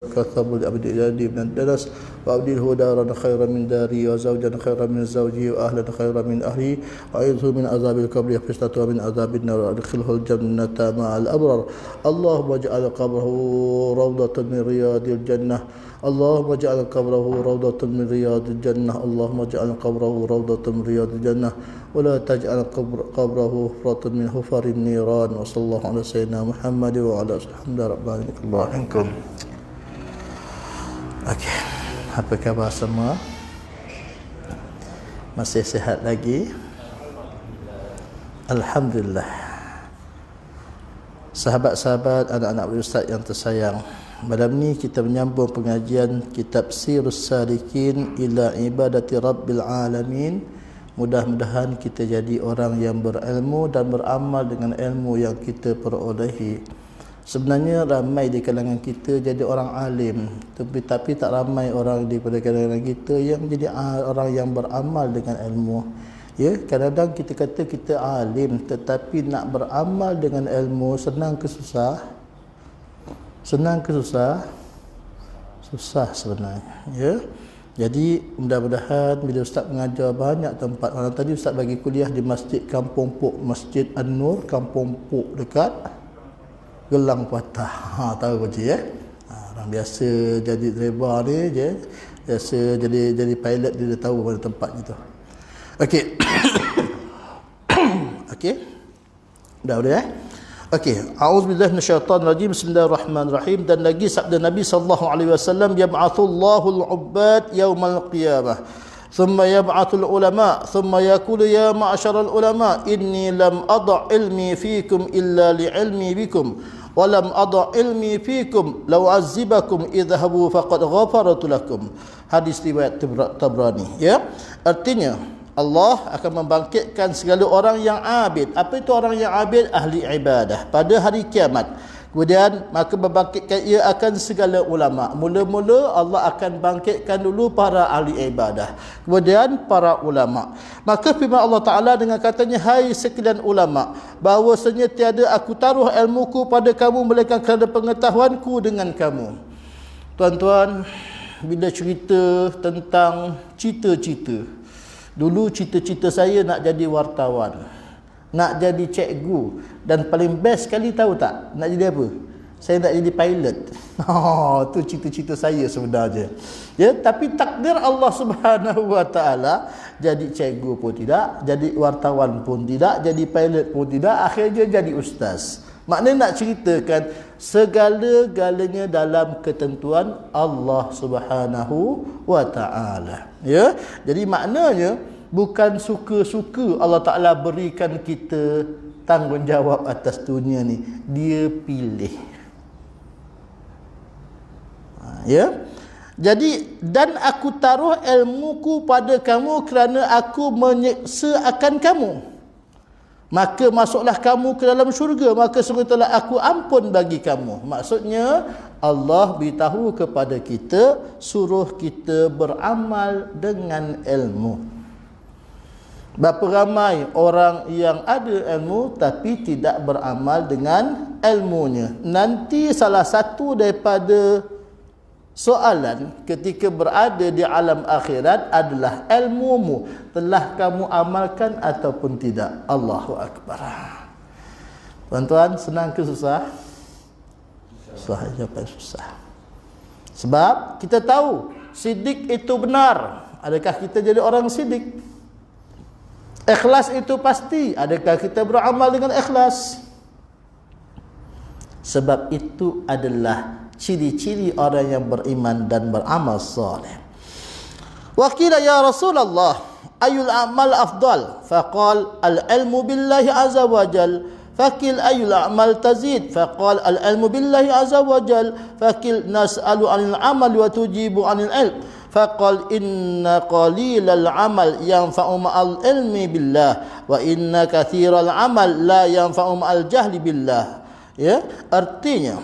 كثب الأبد إلى من الدنس وأبدله دارا خيرا من داري وزوجا خيرا من زوجي وأهلا خيرا من أهلي وأعيذه من عذاب القبر وفتنته ومن عذاب النار وأدخله الجنة مع الأبرار. اللهم اجعل قبره روضة من رياض الجنة. اللهم اجعل قبره روضة من رياض الجنة. اللهم اجعل قبره روضة من رياض الجنة ولا تجعل قبره حفرة من حفر النيران. وصلى الله على سيدنا محمد وعلى آله وصحبه ربنا الله عنكم. Okey, apa khabar semua? Masih sihat lagi? Alhamdulillah. Sahabat-sahabat, anak-anak Ustaz yang tersayang, malam ni kita menyambung pengajian kitab Sirus Salikin ila Ibadati Rabbil Alamin. Mudah-mudahan kita jadi orang yang berilmu dan beramal dengan ilmu yang kita perolehi. Sebenarnya ramai di kalangan kita jadi orang alim, tapi tak ramai orang di pada kalangan kita yang jadi orang yang beramal dengan ilmu. Ya, kadang-kadang kita kata kita alim, tetapi nak beramal dengan ilmu senang ke susah? Senang ke susah? Susah sebenarnya. Ya. Jadi mudah-mudahan bila Ustaz mengajar banyak tempat. Malam tadi Ustaz bagi kuliah di Masjid Kampung Pok, Masjid An-Nur Kampung Pok dekat Gelang Patah. Tahu je ya. Orang biasa jadi driver ni je, biasa jadi pilot dia dah tahu mana tempat gitu. Okey. Okey. Dah ya. Okey, a'udzubillahi minasyaitonirrajim. Bismillahirrahmanirrahim. Dan lagi sabda Nabi sallallahu alaihi wasallam, yab'atsullahu al-'ubbad yaumal qiyamah. Thumma yab'athul ulama, thumma yaqulu ya ma'syaral ulama, inni lam adha' ilmi fikum illa li'ilmi bikum. Walam adha' ilmi fikum law azibakum idhabu faqad ghafartu lakum. Hadis riwayat Tabrani. Ya, artinya Allah akan membangkitkan segala orang yang abid. Apa itu orang yang abid? Ahli ibadah pada hari kiamat. Kemudian maka membangkitkan ia akan segala ulama. Mula-mula Allah akan bangkitkan dulu para ahli ibadah, kemudian para ulama. Maka firman Allah Ta'ala dengan katanya, hai sekalian ulama, bahawasanya tiada aku taruh ilmuku pada kamu melainkan kerana pengetahuanku dengan kamu. Tuan-tuan, bila cerita tentang cita-cita, dulu cita-cita saya nak jadi wartawan, nak jadi cikgu, dan paling best sekali tahu tak nak jadi apa? Saya nak jadi pilot. Tu cita-cita saya sebenarnya. Ya, tapi takdir Allah Subhanahu wa taala, jadi cikgu pun tidak, jadi wartawan pun tidak, jadi pilot pun tidak, akhirnya jadi ustaz. Maknanya nak ceritakan segala-galanya dalam ketentuan Allah Subhanahu wa taala. Ya, jadi maknanya bukan suka-suka Allah Ta'ala berikan kita tanggungjawab atas dunia ni. Dia pilih. Ya. Jadi, dan aku taruh ilmuku pada kamu kerana aku menyeksa akan kamu. Maka masuklah kamu ke dalam syurga, maka sungguh-sungguh aku ampun bagi kamu. Maksudnya, Allah beritahu kepada kita, suruh kita beramal dengan ilmu. Berapa ramai orang yang ada ilmu tapi tidak beramal dengan ilmunya. Nanti salah satu daripada soalan ketika berada di alam akhirat adalah ilmumu telah kamu amalkan ataupun tidak. Allahu Akbar. Tuan-tuan, senang ke susah? Susah, jawapan susah. Sebab kita tahu sidik itu benar. Adakah kita jadi orang sidik? Ikhlas itu pasti. Adakah kita beramal dengan ikhlas? Sebab itu adalah ciri-ciri orang yang beriman dan beramal saleh. Wa qila ya Rasulullah, ayul a'mal afdal? Faqal al-ilmu billahi azza wa jal. Fakil ayul a'mal tazid? Faqal al-ilmu billahi azza wa jal. Fakil nas'alu 'anil amal wa tujibu 'anil ilm. Faqal inna qalilal amal yanfa'u ma'al ilmi billah wa inna kathiral amal la yanfa'u ma'al jahli billah. Ya, artinya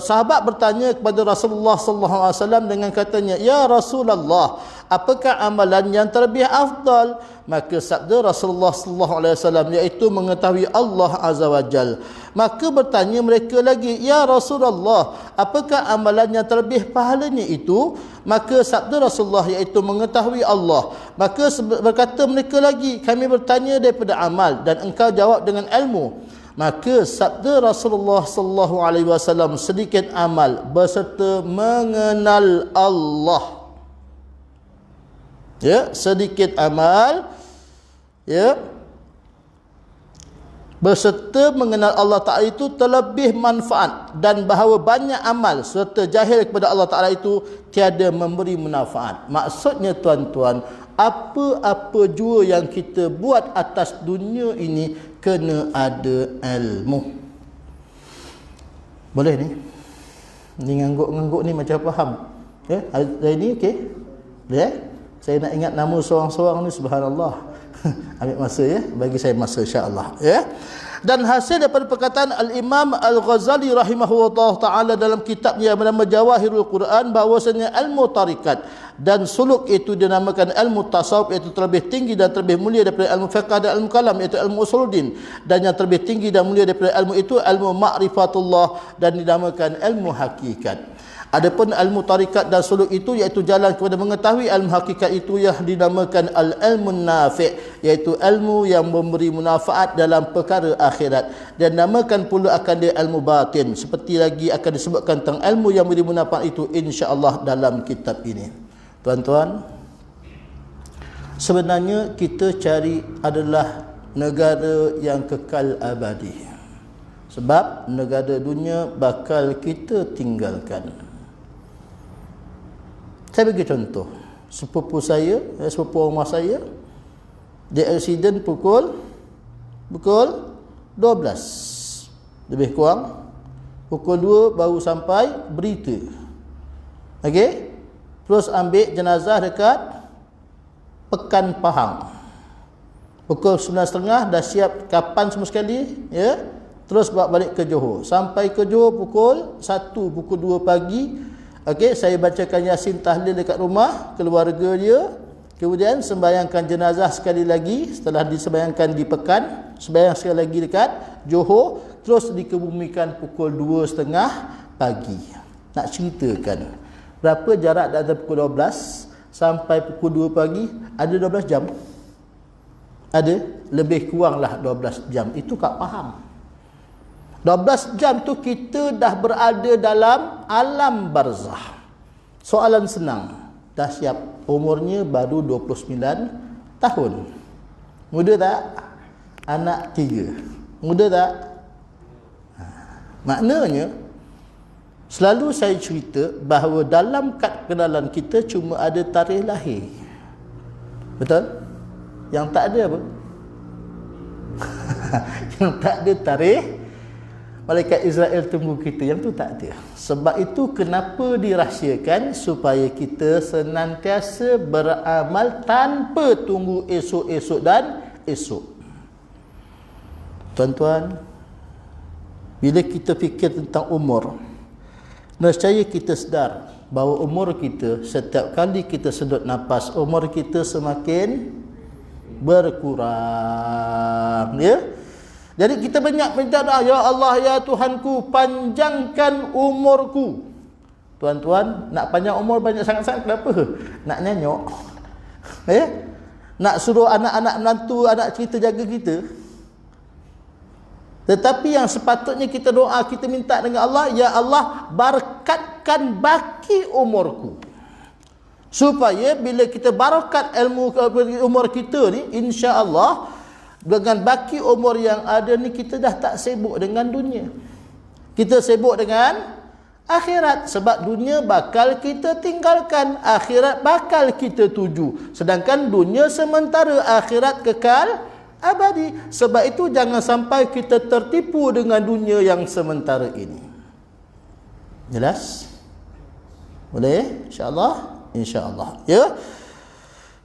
Sahabat bertanya kepada Rasulullah sallallahu alaihi wasallam dengan katanya, "Ya Rasulullah, apakah amalan yang terlebih afdal?" Maka sabda Rasulullah sallallahu alaihi wasallam, iaitu mengetahui Allah azza wajal. Maka bertanya mereka lagi, "Ya Rasulullah, apakah amalan yang terlebih pahalanya itu?" Maka sabda Rasulullah, iaitu mengetahui Allah. Maka berkata mereka lagi, "Kami bertanya daripada amal dan engkau jawab dengan ilmu." Maka sabda Rasulullah sallallahu alaihi wasallam, sedikit amal berserta mengenal Allah. Ya, sedikit amal ya berserta mengenal Allah Ta'ala itu terlebih manfaat, dan bahawa banyak amal serta jahil kepada Allah Ta'ala itu tiada memberi manfaat. Maksudnya tuan-tuan, apa-apa jua yang kita buat atas dunia ini kena ada ilmu. Boleh ni? Ni ngangguk-ngangguk ni macam faham. Ya, hari ni okey? Boleh? Saya nak ingat nama seorang-seorang ni, subhanallah. Ambil masa ya, bagi saya masa insya-Allah ya. Dan hasil daripada perkataan Al-Imam Al-Ghazali rahimahullah taala dalam kitabnya yang bernama Jawahirul Quran, bahawasanya ilmu tarikat dan suluk itu dinamakan ilmu tasawuf, iaitu terlebih tinggi dan terlebih mulia daripada ilmu fiqh dan ilmu kalam, iaitu ilmu usuluddin, dan yang terlebih tinggi dan mulia daripada ilmu itu ilmu ma'rifatullah, dan dinamakan ilmu hakikat. Adapun ilmu tarikat dan suluk itu iaitu jalan kepada mengetahui ilmu hakikat itu yang dinamakan al-ilmun nafi', iaitu ilmu yang memberi manfaat dalam perkara akhirat, dan namakan pula akan dia ilmu batin, seperti lagi akan disebutkan tentang ilmu yang memberi manfaat itu insya-Allah dalam kitab ini. Tuan-tuan, sebenarnya kita cari adalah negara yang kekal abadi, sebab negara dunia bakal kita tinggalkan. Saya bagi contoh, sepupu saya, sepupu rumah saya, dia aksiden pukul 12 lebih kurang. Pukul 2 baru sampai berita. Okey? Terus ambil jenazah dekat Pekan Pahang. Pukul 9.30 dah siap kapan semua sekali, ya. Terus bawa balik ke Johor. Sampai ke Johor pukul 1, pukul 2 pagi. Okey, saya bacakan Yasin tahlil dekat rumah keluarga dia. Kemudian sembahyangkan jenazah sekali lagi. Setelah disembahyangkan di Pekan, sembahyang sekali lagi dekat Johor. Terus dikebumikan pukul 2.30 pagi. Nak ceritakan berapa jarak dari pukul 12 sampai pukul 2 pagi? Ada 12 jam. Ada lebih kuranglah 12 jam. Itu Kak faham. 12 jam tu kita dah berada dalam alam barzah. Soalan senang. Dah siap. Umurnya baru 29 tahun. Muda tak? Anak 3. Muda tak? Maknanya, selalu saya cerita bahawa dalam kad kenalan kita cuma ada tarikh lahir. Betul? Yang tak ada apa? Yang tak ada tarikh malaikat Israel tunggu kita, yang tu tak ada. Sebab itu kenapa dirahsiakan? Supaya kita senantiasa beramal tanpa tunggu esok-esok dan esok. Tuan-tuan, bila kita fikir tentang umur, nescaya kita sedar bahawa umur kita, setiap kali kita sedut nafas, umur kita semakin berkurang, ya. Jadi kita banyak minta doa, ya Allah ya Tuhanku, panjangkan umurku. Tuan-tuan, nak panjang umur banyak sangat-sangat kenapa? Nak nyanyok. Nak suruh anak-anak menantu, anak kita jaga kita. Tetapi yang sepatutnya kita doa, kita minta dengan Allah, ya Allah barakatkan baki umurku. Supaya bila kita barakat ilmu umur kita ni, insya-Allah dengan baki umur yang ada ni, kita dah tak sibuk dengan dunia. Kita sibuk dengan akhirat. Sebab dunia bakal kita tinggalkan, akhirat bakal kita tuju. Sedangkan dunia sementara, akhirat kekal abadi. Sebab itu jangan sampai kita tertipu dengan dunia yang sementara ini. Jelas? Boleh? InsyaAllah? InsyaAllah. Ya?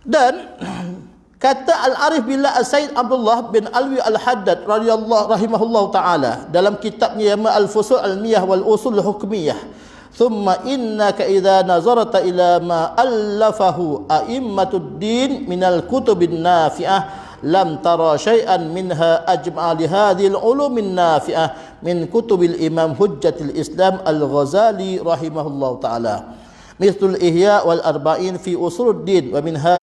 Dan Kata Al-Arif Billah Al-Sayyid Abdullah bin Alwi Al-Haddad radhiyallahu rahimahullah taala dalam kitabnya Yama Al-Fusul Al-Miyah wal Usul Hukmiyah, thumma innaka idza nazarta ila ma allafahu a'immatud din minal kutubin nafi'ah lam tara syai'an minha ajma'a li hadhil ulumin nafi'ah min kutubil Imam Hujjatul Islam Al-Ghazali rahimahullah taala, mithlul Ihya wal Arba'in fi Usuluddin wa minhaj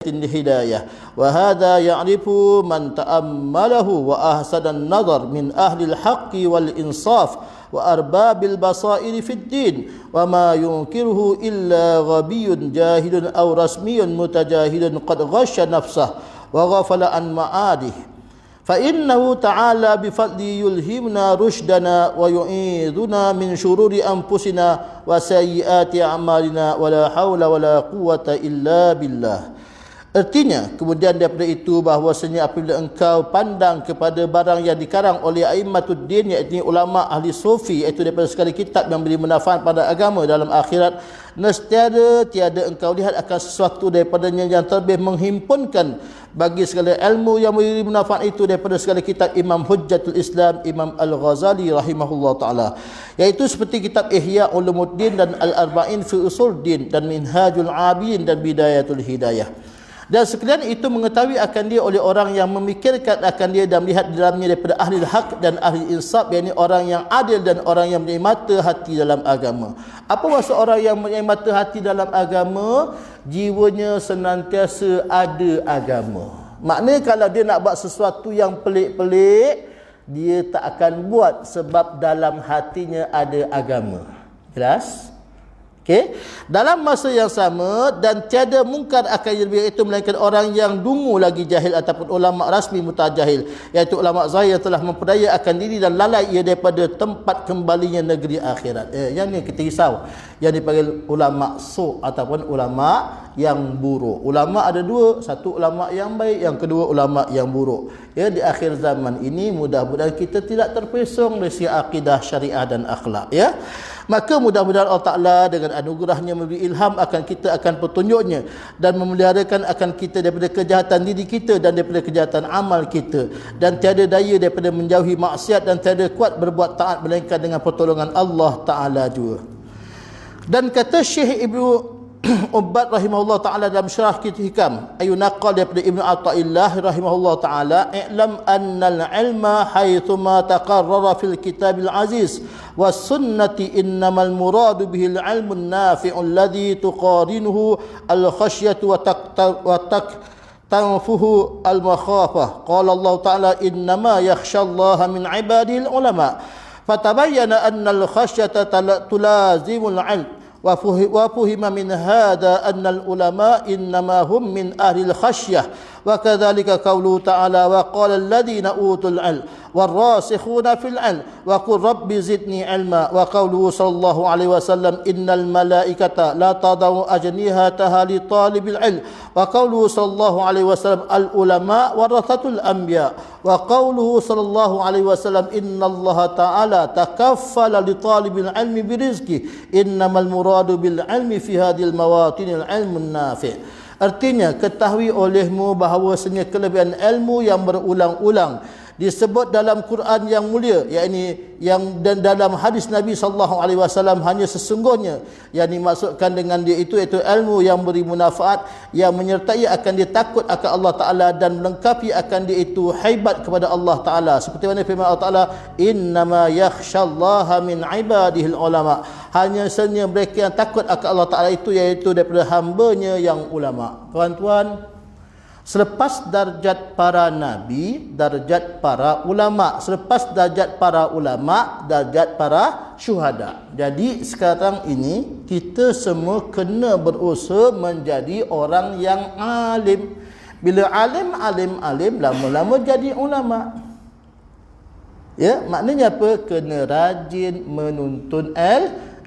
الهداية وهذا يعرف من تأمله وأحسن النظر من أهل الحق والإنصاف وأرباب البصائر في الدين وما ينكره إلا غبي جاهل أو رسمي متجاهل قد غش نفسه وغفل عن معاده فإنه تعالى بفضله يلهمنا رشدنا ويعيذنا من شرور أنفسنا وسيئات أعمالنا ولا حول ولا قوة إلا بالله. Artinya, kemudian daripada itu bahwasanya apabila engkau pandang kepada barang yang dikarang oleh a'immatud din, iaitu ulama ahli sufi, iaitu daripada segala kitab yang beri manfaat pada agama dalam akhirat, nescaya tiada engkau lihat akan sesuatu daripadanya yang terlebih menghimpunkan bagi segala ilmu yang beri manfaat itu daripada segala kitab Imam Hujjatul Islam Imam Al-Ghazali rahimahullah taala, iaitu seperti kitab Ihya Ulumuddin dan Al-Arba'in fi Usuluddin dan Minhajul Abidin dan Bidayatul Hidayah. Dan sekalian itu mengetahui akan dia oleh orang yang memikirkan akan dia dan melihat di dalamnya daripada ahli hak dan ahli insaf, yakni orang yang adil dan orang yang mempunyai mata hati dalam agama. Apa maksud orang yang mempunyai mata hati dalam agama? Jiwanya senantiasa ada agama. Maknanya kalau dia nak buat sesuatu yang pelik-pelik, dia tak akan buat sebab dalam hatinya ada agama. Jelas? Okey, dalam masa yang sama dan tiada mungkar akan lebih itu melainkan orang yang dungu lagi jahil ataupun ulama rasmi mutajahil, iaitu ulama zahir yang telah memperdaya akan diri dan lalai ia daripada tempat kembalinya negeri akhirat. Yang ni kita risau, yang dipanggil ulama su' ataupun ulama yang buruk. Ulama ada dua, satu ulama yang baik, yang kedua ulama yang buruk. Ya, di akhir zaman ini mudah-mudahan kita tidak terpesong dari segi akidah, syariah dan akhlak, ya. Maka mudah-mudahan Allah Ta'ala dengan anugerahnya memberi ilham akan kita akan petunjuknya dan memeliharakan akan kita daripada kejahatan diri kita dan daripada kejahatan amal kita, dan tiada daya daripada menjauhi maksiat dan tiada kuat berbuat taat melainkan dengan pertolongan Allah Ta'ala juga. Dan kata Syekh Ibnu Ubbad rahimahullah ta'ala dalam syarah kitab Hikam, ayunaqal daripada Ibnu Athaillah rahimahullah ta'ala, i'lam annal ilma haythuma taqarrara fil kitabil aziz was sunnati innamal muradu bihil ilmun nafi'u alladhi tuqarinuhu al khasyatu wa tanfuhu al makhafah. Qala Allah ta'ala innama yakhshallaha min ibadil ulama. Fatabayyana anna al khasyata tulazimul ilm. وفهم من هذا أن العلماء إنما هم من أهل الخشية وكذلك قوله تعالى وقال الذين أوتوا العلم والراسخون في العلم وقل رب زدني علما وقوله صلى الله عليه وسلم إن الملائكة لا تضع أجنحتها لطالب العلم وقوله صلى الله عليه وسلم العلماء ورثة الأنبياء وقوله صلى الله عليه وسلم إن الله تعالى تكفل لطالب العلم برزقه إنما المراد بالعلم في هذه المواطن العلم النافع. Artinya, ketahui olehmu bahawasanya kelebihan ilmu yang berulang-ulang disebut dalam Quran yang mulia, yakni yang dan dalam hadis Nabi sallallahu alaihi wasallam hanya sesungguhnya yang dimaksudkan dengan dia itu iaitu ilmu yang beri manfaat, yang menyertai akan dia takut akan Allah Taala dan melengkapi akan dia itu haibat kepada Allah Taala, seperti mana firman Allah Taala innama yakhshallaha min ibadihil ulama, hanya sahaja mereka yang takut akan Allah Taala itu iaitu daripada hamba-Nya yang ulama. Tuan-tuan, selepas darjat para nabi, darjat para ulama. Selepas darjat para ulama, darjat para syuhada. Jadi sekarang ini kita semua kena berusaha menjadi orang yang alim. Bila alim, lama-lama jadi ulama. Ya, maknanya apa? Kena rajin menuntut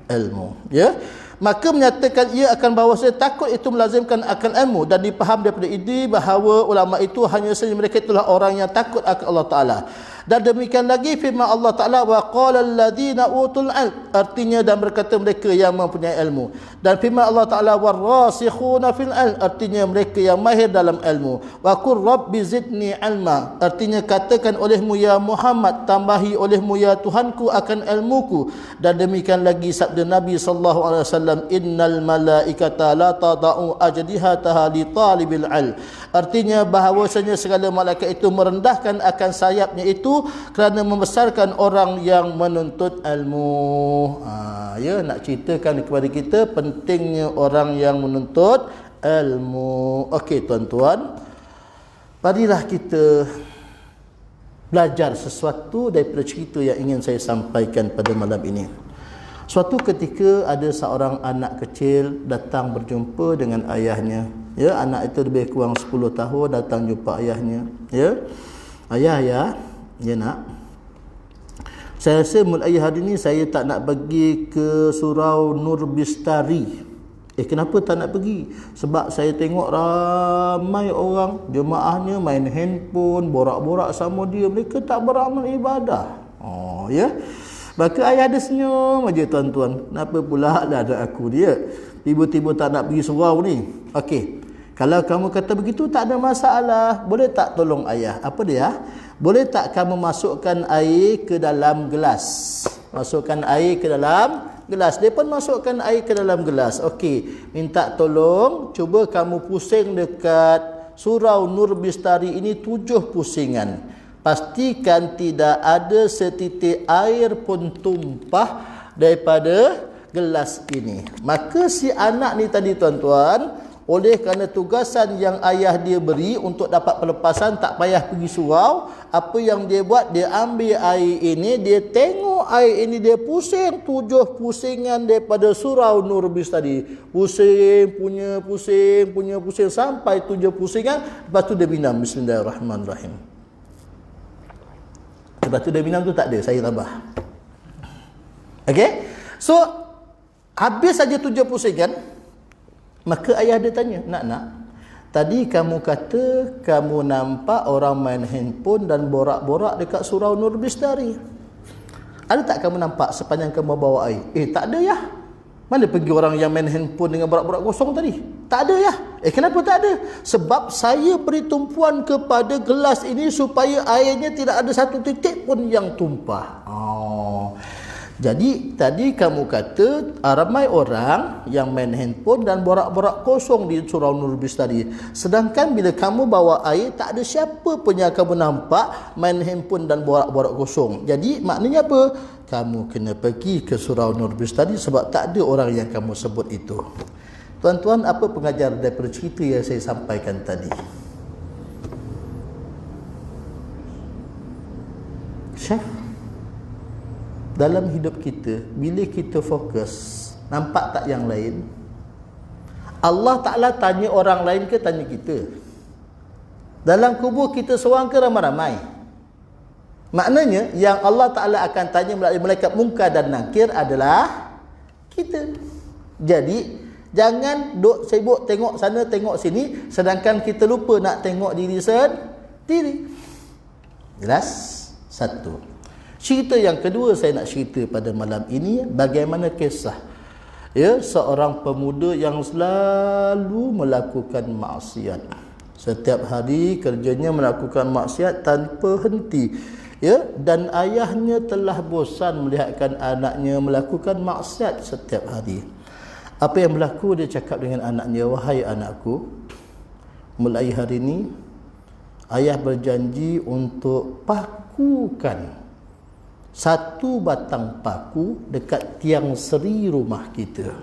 ilmu. Ya. Maka menyatakan ia akan bahawasanya takut itu melazimkan akan ilmu, dan dipaham daripada ini bahawa ulama itu hanya saja mereka itulah orang yang takut akan Allah Ta'ala. Dan demikian lagi firman Allah Ta'ala, wa qala alladhina utul ilm, artinya dan berkata mereka yang mempunyai ilmu. Dan firman Allah Ta'ala, warasikhuna fil ilm, artinya mereka yang mahir dalam ilmu. Wa qur rabbi zidni ilma, artinya katakan olehmu ya Muhammad, tambahi olehmu ya Tuhanku akan ilmuku. Dan demikian lagi sabda Nabi sallallahu alaihi wasallam, innal malaikata la tada'u ajdihataha li talibil ilm, artinya bahawasanya segala malaikat itu merendahkan akan sayapnya itu kerana membesarkan orang yang menuntut ilmu. Ya, nak ceritakan kepada kita pentingnya orang yang menuntut ilmu. Okey tuan-tuan, marilah kita belajar sesuatu daripada cerita yang ingin saya sampaikan pada malam ini. Suatu ketika ada seorang anak kecil datang berjumpa dengan ayahnya. Ya, anak itu lebih kurang 10 tahun datang jumpa ayahnya. Ya, ayah ya nak, saya rasa mulai hari ini saya tak nak pergi ke Surau Nur Bistari. Kenapa tak nak pergi? Sebab saya tengok ramai orang jemaahnya main handphone, borak-borak sama dia, mereka tak beramal ibadah. Ya. Maka ayah ada senyum aja tuan-tuan. Kenapa pula dah ada aku dia tiba-tiba tak nak pergi surau ni? Okey. Kalau kamu kata begitu tak ada masalah. Boleh tak tolong ayah? Apa dia? Boleh tak kamu masukkan air ke dalam gelas? Masukkan air ke dalam gelas. Dia pun masukkan air ke dalam gelas. Okey, minta tolong cuba kamu pusing dekat Surau Nur Bistari ini 7 pusingan. Pastikan tidak ada setitik air pun tumpah daripada gelas ini. Maka si anak ni tadi tuan-tuan, oleh kerana tugasan yang ayah dia beri untuk dapat pelepasan, tak payah pergi surau. Apa yang dia buat, dia ambil air ini, dia tengok air ini, dia pusing 7 pusingan daripada Surau Nur Bistari. Pusing punya sampai 7 pusingan. Lepas tu dia minum bismillahirrahmanirrahim. Lepas tu dia minum tu tak ada, saya tambah. Okey, so habis saja 7 pusingan. Maka ayah dia tanya, nak, tadi kamu kata kamu nampak orang main handphone dan borak-borak dekat Surau Nur Bistari. Ada tak kamu nampak sepanjang kamu bawa air? Tak ada ya. Mana pergi orang yang main handphone dengan borak-borak kosong tadi? Tak ada ya. Kenapa tak ada? Sebab saya beri tumpuan kepada gelas ini supaya airnya tidak ada satu titik pun yang tumpah. Jadi tadi kamu kata ramai orang yang main handphone dan borak-borak kosong di Surau Nur Bistari. Sedangkan bila kamu bawa air, tak ada siapa pun yang kamu nampak main handphone dan borak-borak kosong. Jadi maknanya apa? Kamu kena pergi ke Surau Nur Bistari sebab tak ada orang yang kamu sebut itu. Tuan-tuan, apa pengajar daripada cerita yang saya sampaikan tadi? Syekh, dalam hidup kita, bila kita fokus, nampak tak yang lain? Allah Ta'ala tanya orang lain ke tanya kita? Dalam kubur kita seorang ke ramai-ramai? Maknanya yang Allah Ta'ala akan tanya melalui malaikat Munkar dan Nakir adalah kita. Jadi jangan duk sibuk tengok sana tengok sini, sedangkan kita lupa nak tengok diri sendiri. Jelas? Satu. Cerita yang kedua saya nak cerita pada malam ini, bagaimana kisah seorang pemuda yang selalu melakukan maksiat. Setiap hari kerjanya melakukan maksiat tanpa henti. Dan ayahnya telah bosan melihatkan anaknya melakukan maksiat setiap hari. Apa yang berlaku? Dia cakap dengan anaknya, wahai anakku, mulai hari ini ayah berjanji untuk pakukan satu batang paku dekat tiang seri rumah kita.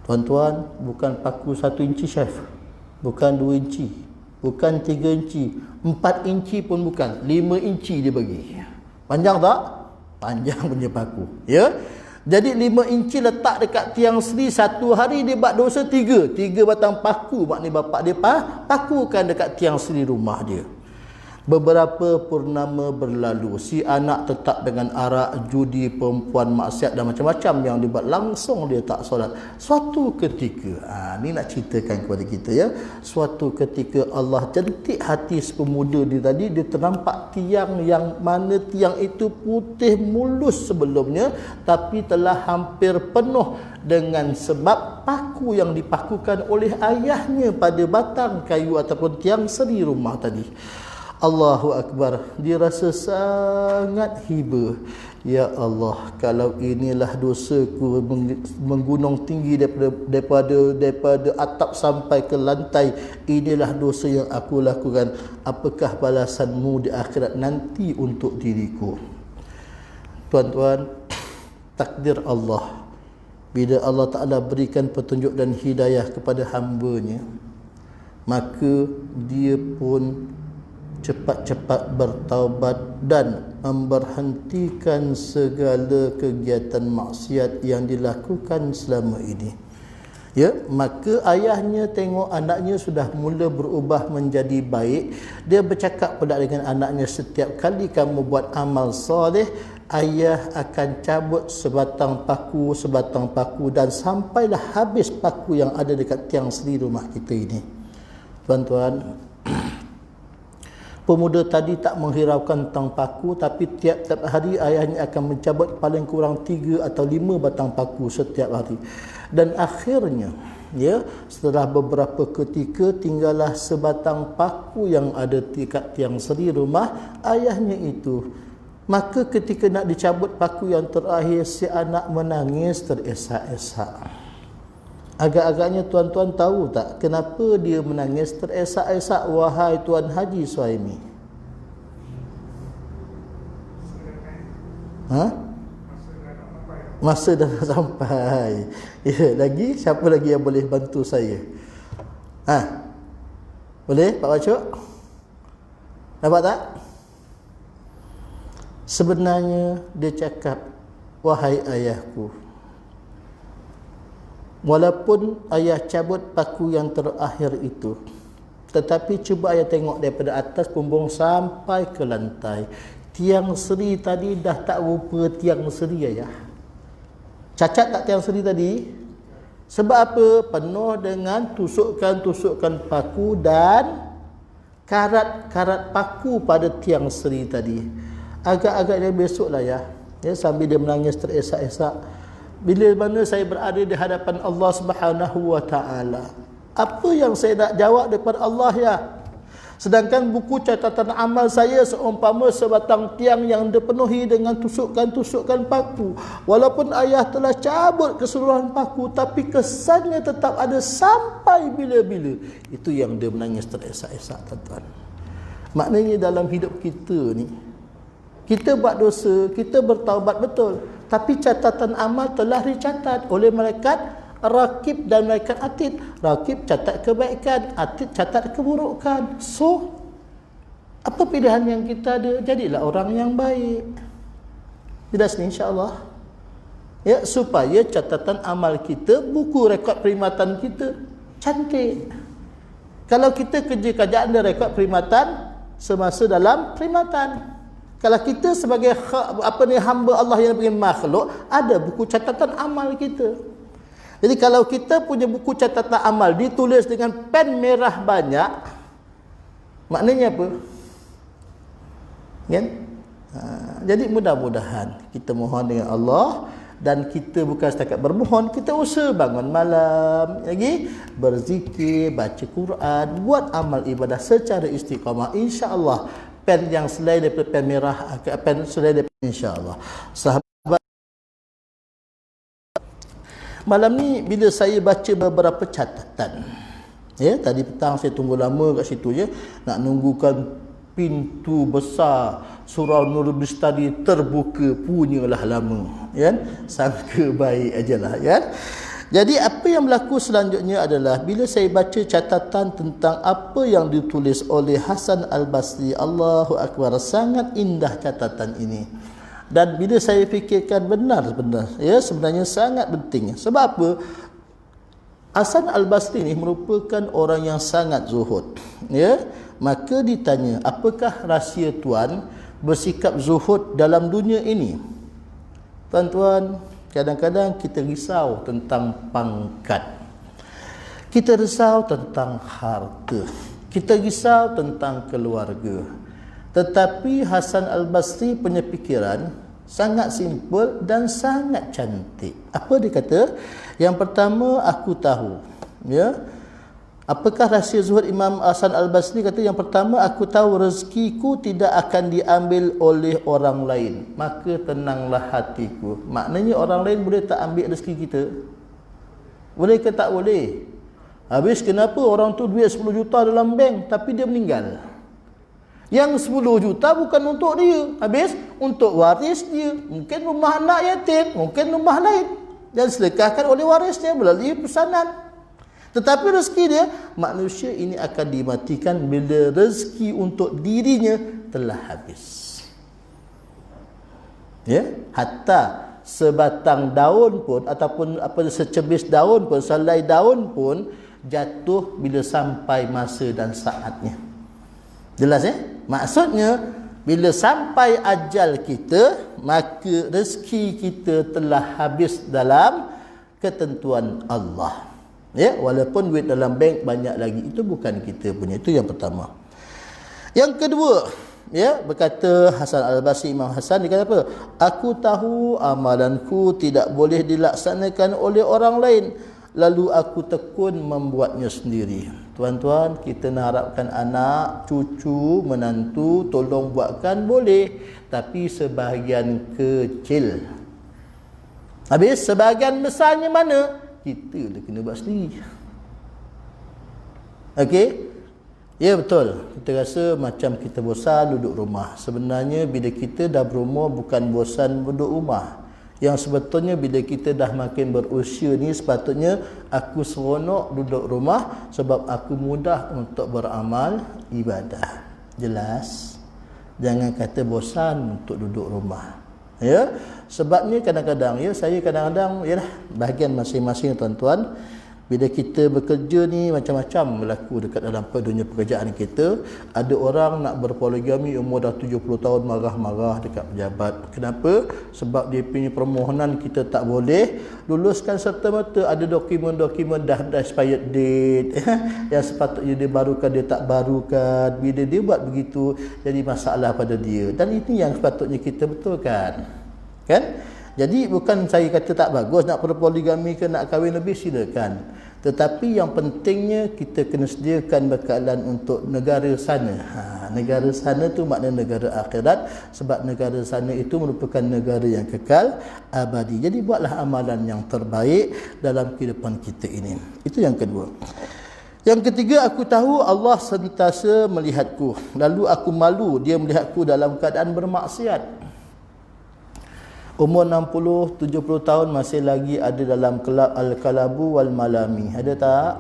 Tuan-tuan, bukan paku 1 inci chef, bukan 2 inci, bukan 3 inci, 4 inci pun bukan, 5 inci dia bagi. Panjang tak? Panjang punya paku. Jadi 5 inci letak dekat tiang seri, satu hari dia buat dosa 3 batang paku. Maknanya bapak dia pakukan dekat tiang seri rumah dia. Beberapa purnama berlalu, si anak tetap dengan arak, judi, perempuan, maksiat dan macam-macam yang dibuat, langsung dia tak solat. Suatu ketika, ni nak ceritakan kepada kita ya, suatu ketika Allah jentik hati pemuda dia tadi. Dia ternampak tiang yang mana tiang itu putih mulus sebelumnya, tapi telah hampir penuh dengan sebab paku yang dipakukan oleh ayahnya pada batang kayu ataupun tiang seri rumah tadi. Allahu Akbar, dia rasa sangat hiba. Ya Allah, kalau inilah dosaku menggunung tinggi daripada atap sampai ke lantai, inilah dosa yang aku lakukan. Apakah balasanmu di akhirat nanti untuk diriku? Tuan-tuan, takdir Allah. Bila Allah Ta'ala berikan petunjuk dan hidayah kepada hamba-Nya, maka dia pun cepat-cepat bertaubat dan memberhentikan segala kegiatan maksiat yang dilakukan selama ini. Ya, maka ayahnya tengok anaknya sudah mula berubah menjadi baik. Dia bercakap pula dengan anaknya, setiap kali kamu buat amal soleh, ayah akan cabut sebatang paku dan sampailah habis paku yang ada dekat tiang seri rumah kita ini. Tuan-tuan, pemuda tadi tak menghiraukan tentang paku, tapi tiap-tiap hari ayahnya akan mencabut paling kurang 3 atau 5 batang paku setiap hari. Dan akhirnya, ya, setelah beberapa ketika, tinggallah sebatang paku yang ada dekat tiang seri rumah ayahnya itu. Maka ketika nak dicabut paku yang terakhir, si anak menangis teresak-esak. Agak-agaknya tuan-tuan tahu tak kenapa dia menangis teresak-esak, wahai Tuan Haji Suhaimi? Masa dah sampai. Ya, lagi siapa lagi yang boleh bantu saya? Boleh Pak Wacuk? Nampak tak? Sebenarnya dia cakap, wahai ayahku, walaupun ayah cabut paku yang terakhir itu, tetapi cuba ayah tengok daripada atas bumbung sampai ke lantai, tiang seri tadi dah tak rupa tiang seri ayah. Cacat tak tiang seri tadi? Sebab apa? Penuh dengan tusukan-tusukan paku dan karat-karat paku pada tiang seri tadi. Agak-agaknya besoklah ya, sambil dia menangis teresak-esak, bila mana saya berada di hadapan Allah Subhanahu wa Ta'ala, apa yang saya nak jawab daripada Allah ya? Sedangkan buku catatan amal saya seumpama sebatang tiang yang dipenuhi dengan tusukan-tusukan paku. Walaupun ayah telah cabut keseluruhan paku, tapi kesannya tetap ada sampai bila-bila. Itu yang dia menangis teresak-esak, tuan-tuan. Maknanya dalam hidup kita ni, kita buat dosa, kita bertaubat betul, tapi catatan amal telah dicatat oleh malaikat Rakib dan malaikat Atid. Rakib catat kebaikan, Atid catat keburukan. So, apa pilihan yang kita ada? Jadilah orang yang baik. Jelas ni insya-Allah. Ya, supaya catatan amal kita, buku rekod perkhidmatan kita cantik. Kalau kita kerja ada rekod perkhidmatan semasa dalam perkhidmatan. Kalau kita sebagai hamba Allah yang bagi makhluk, ada buku catatan amal kita. Jadi kalau kita punya buku catatan amal ditulis dengan pen merah banyak, maknanya apa? Kan? Jadi mudah-mudahan kita mohon dengan Allah, dan kita bukan setakat bermohon, kita usaha bangun malam lagi, berzikir, baca Quran, buat amal ibadah secara istiqamah. Insya-Allah pen yang selain daripada pen merah, pen selain daripada, insya-Allah. Sahabat, malam ni bila saya baca beberapa catatan, ya, tadi petang saya tunggu lama kat situ, ya, nak nunggukan pintu besar surau Nurul Bistari terbuka, punyalah lama, kan? Sangka baik ajalah, kan? Jadi apa yang berlaku selanjutnya adalah bila saya baca catatan tentang apa yang ditulis oleh Hasan Al-Basri, Allahu Akbar, sangat indah catatan ini. Dan bila saya fikirkan benar, ya, sebenarnya sangat penting. Sebab apa? Hasan Al-Basri ni merupakan orang yang sangat zuhud, ya. Maka ditanya, apakah rahsia tuan bersikap zuhud dalam dunia ini? Tuan-tuan, kadang-kadang kita risau tentang pangkat, kita risau tentang harta, kita risau tentang keluarga. Tetapi Hasan Al-Basri punya fikiran sangat simple dan sangat cantik. Apa dia kata? Yang pertama, aku tahu, ya. Apakah rahsia zuhud Imam Hasan Al-Basri? Kata yang pertama, aku tahu rezekiku tidak akan diambil oleh orang lain, maka tenanglah hatiku. Maknanya orang lain boleh tak ambil rezeki kita? Boleh ke tak boleh? Habis kenapa orang tu duit 10 juta dalam bank tapi dia meninggal? Yang 10 juta bukan untuk dia, habis untuk waris dia. Mungkin rumah anak yatim, mungkin rumah lain, dan sedekahkan oleh warisnya melalui pesanan. Tetapi rezeki dia, manusia ini akan dimatikan bila rezeki untuk dirinya telah habis. Ya, hatta sebatang daun pun ataupun secebis daun pun, selai daun pun jatuh bila sampai masa dan saatnya. Jelas ya? Maksudnya bila sampai ajal kita, maka rezeki kita telah habis dalam ketentuan Allah. Ya, walaupun duit dalam bank banyak lagi, itu bukan kita punya. Itu yang pertama. Yang kedua, ya, berkata Hasan Al-Basri, Imam Hasan, dia kata apa? Aku tahu amalanku tidak boleh dilaksanakan oleh orang lain, lalu aku tekun membuatnya sendiri. Tuan-tuan, kita nak harapkan anak, cucu, menantu tolong buatkan, boleh, tapi sebahagian kecil. Habis sebahagian besarnya mana? Kita dah kena buat sendiri. Okey? Ya, betul. Kita rasa macam kita bosan duduk rumah. Sebenarnya bila kita dah berumur bukan bosan duduk rumah. Yang sebetulnya bila kita dah makin berusia ni, sepatutnya aku seronok duduk rumah sebab aku mudah untuk beramal ibadah. Jelas? Jangan kata bosan untuk duduk rumah. Ya, sebabnya kadang-kadang, ya, saya kadang-kadang, yalah, bahagian masing-masing tuan-tuan, bila kita bekerja ni macam-macam berlaku dekat dalam dunia pekerjaan kita. Ada orang nak berpoligami umur dah 70 tahun marah-marah dekat pejabat. Kenapa? Sebab dia punya permohonan kita tak boleh luluskan serta-merta. Ada dokumen-dokumen dah expired date yang sepatutnya dia barukan, dia tak barukan. Bila dia buat begitu, jadi masalah pada dia. Dan itu yang sepatutnya kita betulkan. Kan? Jadi bukan saya kata tak bagus nak berpoligami ke nak kahwin lebih, silakan. Tetapi yang pentingnya kita kena sediakan bekalan untuk negara sana. Negara sana tu makna negara akhirat, sebab negara sana itu merupakan negara yang kekal abadi. Jadi buatlah amalan yang terbaik dalam kehidupan kita ini. Itu yang kedua. Yang ketiga, aku tahu Allah sentiasa melihatku, lalu aku malu dia melihatku dalam keadaan bermaksiat. Umur 60, 70 tahun masih lagi ada dalam kelab Al-Kalabu wal Malami. Ada tak?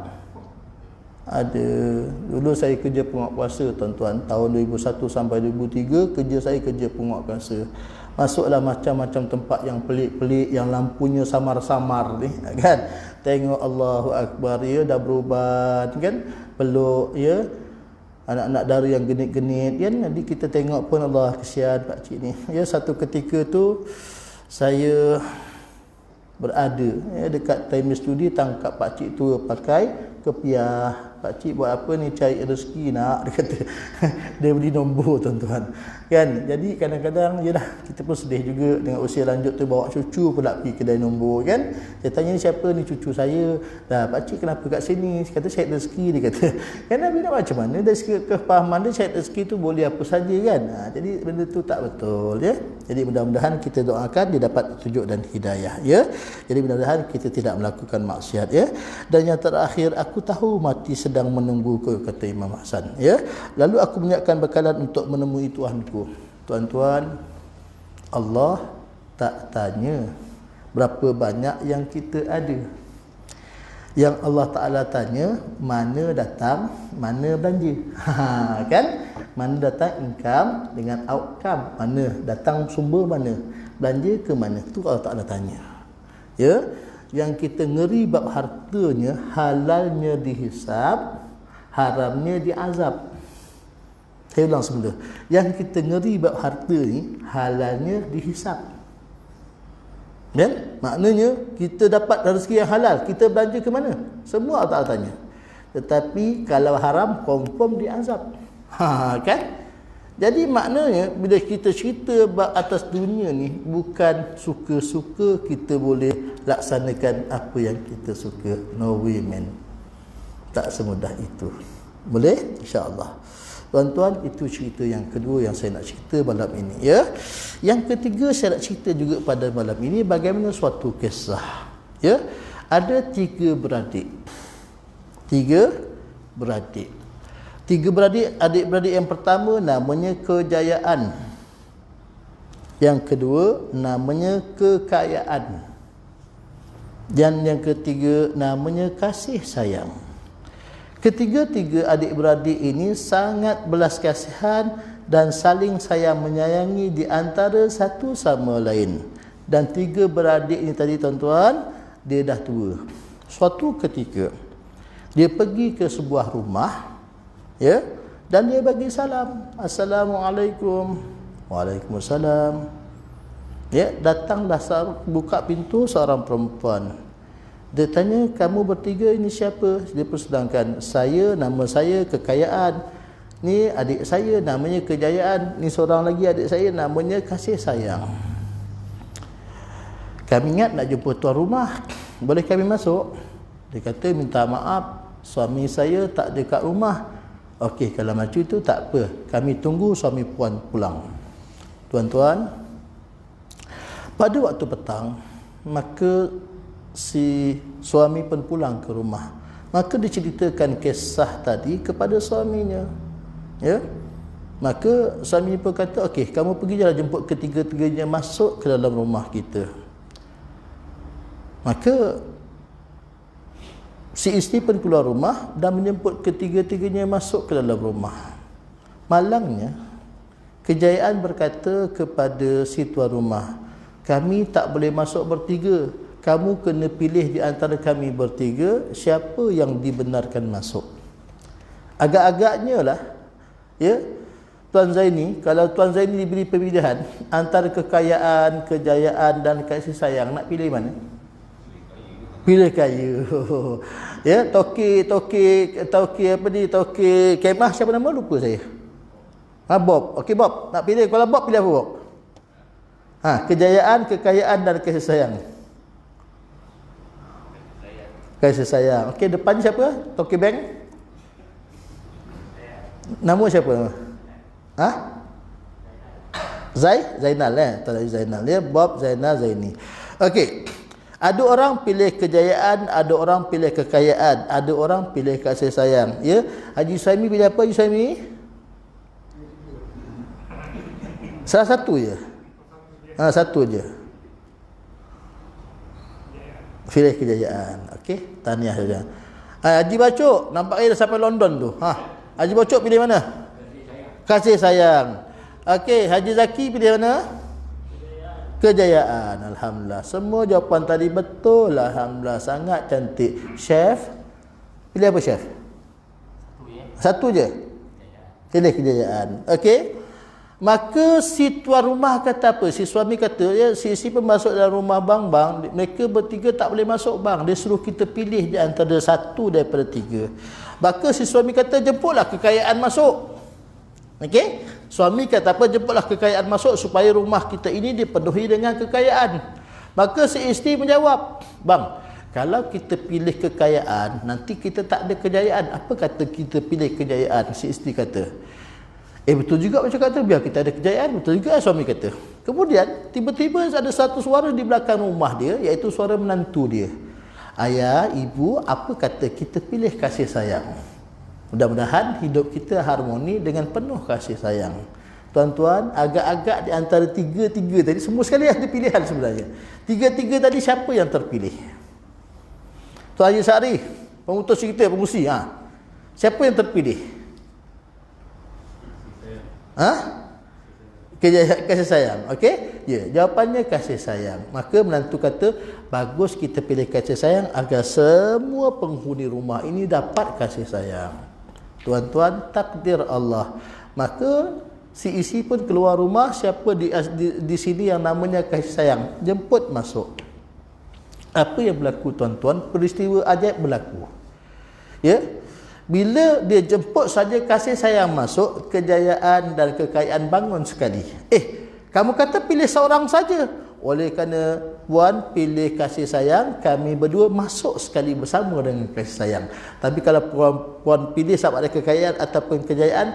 Ada. Dulu saya kerja penguatkuasa tuan-tuan. Tahun 2001 sampai 2003 kerja saya kerja penguatkuasa. Masuklah macam-macam tempat yang pelik-pelik, yang lampunya samar-samar ni, kan? Tengok Allahu Akbar, ya, dah berubah, kan? Peluk, ya, anak-anak dara yang genit-genit, kan? Jadi kita tengok pun, Allah, kesian pak cik ni. Ya, satu ketika tu saya berada, ya, dekat time studi, tangkap pak cik tu pakai kepiah. Pak cik buat apa ni? Cari rezeki nak, dia kata. Dia beli nombor tuan-tuan, kan? Jadi kadang-kadang yalah, kita pun sedih juga dengan usia lanjut tu, bawa cucu pula pergi kedai nombor, kan? Saya tanya, ni siapa? Ni cucu saya. Dah, pak cik kenapa kat sini? Dia kata cari rezeki, dia kata. Kan Nabi nak macam mana? Dari segi kefahaman dia, cari rezeki tu boleh apa saja, kan? Jadi benda tu tak betul, ya. Jadi mudah-mudahan kita doakan dia dapat petunjuk dan hidayah, ya. Jadi mudah-mudahan kita tidak melakukan maksiat, ya. Dan yang terakhir, aku tahu mati sedang menungguku, kata Imam Hasan, ya. Lalu aku menyiapkan bekalan untuk menemui Tuhanku. Tuan-tuan, Allah tak tanya berapa banyak yang kita ada. Yang Allah Ta'ala tanya, mana datang, mana belanja. Kan? Mana datang income dengan outcome, mana datang sumber, mana belanja ke mana. Itu Allah Ta'ala tanya. Ya. Yang kita ngeri bab hartanya, halalnya dihisap, haramnya diazab. Saya ulang semula. Yang kita ngeri bab harta ni, halalnya dihisap. Kan? Maknanya kita dapat rezeki yang halal, kita belanja ke mana? Semua Allah Ta'ala tanya. Tetapi kalau haram, confirm diazab. Kan? Jadi maknanya bila kita cerita atas dunia ni, bukan suka-suka kita boleh laksanakan apa yang kita suka. No way man. Tak semudah itu. Boleh? InsyaAllah. Tuan-tuan, itu cerita yang kedua yang saya nak cerita malam ini, ya. Yang ketiga saya nak cerita juga pada malam ini bagaimana suatu kisah, ya. Ada tiga beradik. Adik-beradik yang pertama namanya kejayaan. Yang kedua namanya kekayaan. Dan yang ketiga namanya kasih sayang. Ketiga-tiga adik-beradik ini sangat belas kasihan dan saling sayang menyayangi di antara satu sama lain. Dan tiga beradik ini tadi tuan-tuan, dia dah tua. Suatu ketika dia pergi ke sebuah rumah, ya, dan dia bagi salam. Assalamualaikum. Waalaikumsalam. Ya, datanglah buka pintu seorang perempuan. Dia tanya, kamu bertiga ini siapa? Dia persedangkan, nama saya Kekayaan. Ni adik saya namanya Kejayaan. Ni seorang lagi adik saya namanya Kasih Sayang. Kami ingat nak jumpa tuan rumah. Boleh kami masuk? Dia kata, minta maaf, suami saya tak ada kat rumah. Okey, kalau macam itu tak apa. Kami tunggu suami puan pulang. Tuan-tuan, pada waktu petang, maka si suami pun pulang ke rumah. Maka diceritakan kisah tadi kepada suaminya, ya. Maka suami pun kata, okey, kamu pergi jalan jemput ketiga-tiganya masuk ke dalam rumah kita. Maka si isteri pun keluar rumah dan menjemput ketiga-tiganya masuk ke dalam rumah. Malangnya, Kejayaan berkata kepada si tuan rumah, kami tak boleh masuk bertiga. Kamu kena pilih di antara kami bertiga siapa yang dibenarkan masuk. Agak-agaknya lah, ya, Tuan Zaini, kalau Tuan Zaini diberi pemilihan antara kekayaan, kejayaan dan kasih sayang, nak pilih mana? Pilih kaya. Ya, toki apa ni? Toki kemah siapa nama? Lupa saya. Bob. Okey Bob, nak pilih. Kalau Bob pilih apa Bob? Kejayaan, kekayaan dan kasih sayang. Kasih sayang. Okey, depannya siapa? Toki Bank. Nama siapa? Zainal Tuan Zainal ya. Bob, Zainal, Zaini. Okey. Ada orang pilih kejayaan, ada orang pilih kekayaan, ada orang pilih kasih sayang, ya. Haji Suhaimi pilih apa Haji Suhaimi? Salah satu je. Satu je. Pilih kejayaan. Okey, tahniah saja. Haji Bacok, nampaknya dah sampai London tu. Haji Bacok pilih mana? Kasih sayang. Okey, Haji Zaki pilih mana? Kejayaan. Alhamdulillah. Semua jawapan tadi betul. Alhamdulillah. Sangat cantik. Chef, pilih apa chef? Satu je. Pilih kejayaan. Okey. Maka si tuan rumah kata apa? Si suami kata, ya, si isteri pun masuk dalam rumah bang, mereka bertiga tak boleh masuk bang. Dia suruh kita pilih di antara satu daripada tiga. Maka si suami kata, jemputlah kekayaan masuk. Okey? Suami kata apa? Jemputlah kekayaan masuk supaya rumah kita ini dipenuhi dengan kekayaan. Maka si isteri menjawab, bang, kalau kita pilih kekayaan, nanti kita tak ada kejayaan. Apa kata kita pilih kejayaan? Si isteri kata, betul juga macam kata, biar kita ada kejayaan. Betul juga suami kata. Kemudian tiba-tiba ada satu suara di belakang rumah dia, iaitu suara menantu dia. Ayah, ibu, apa kata kita pilih kasih sayang? Mudah-mudahan hidup kita harmoni dengan penuh kasih sayang. Tuan-tuan, agak-agak di antara tiga-tiga tadi, semua sekali ada pilihan sebenarnya. Tiga-tiga tadi siapa yang terpilih? Tuan Haji Sa'ri, pemutus cerita, pengusi. Siapa yang terpilih? Kasih sayang. Okey? Ya, jawapannya kasih sayang. Maka menantu kata, bagus kita pilih kasih sayang agar semua penghuni rumah ini dapat kasih sayang. Tuan-tuan, takdir Allah. Maka si isi pun keluar rumah, siapa di sini yang namanya kasih sayang, jemput masuk. Apa yang berlaku tuan-tuan? Peristiwa ajaib berlaku. Ya, bila dia jemput saja kasih sayang masuk, kejayaan dan kekayaan bangun sekali. Kamu kata pilih seorang saja. Oleh kerana puan pilih kasih sayang, kami berdua masuk sekali bersama dengan kasih sayang. Tapi kalau puan pilih sama ada kekayaan ataupun kejayaan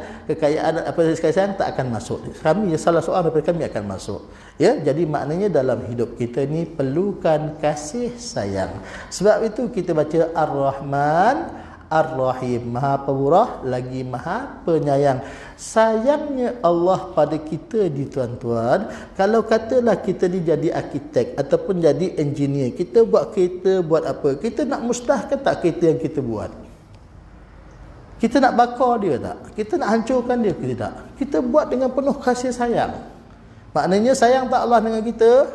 apa kasih sayang, tak akan masuk. Kami salah seorang daripada kami akan masuk. Ya, jadi maknanya dalam hidup kita ni perlukan kasih sayang. Sebab itu kita baca Ar-Rahman Ar-Rahim, Maha Pemurah lagi Maha Penyayang. Sayangnya Allah pada kita ni tuan-tuan, kalau katalah kita ni jadi arkitek ataupun jadi engineer, kita buat kereta, buat apa, kita nak musnahkan tak kereta yang kita buat? Kita nak bakar dia tak? Kita nak hancurkan dia ke tidak? Kita buat dengan penuh kasih sayang. Maknanya sayang tak Allah dengan kita?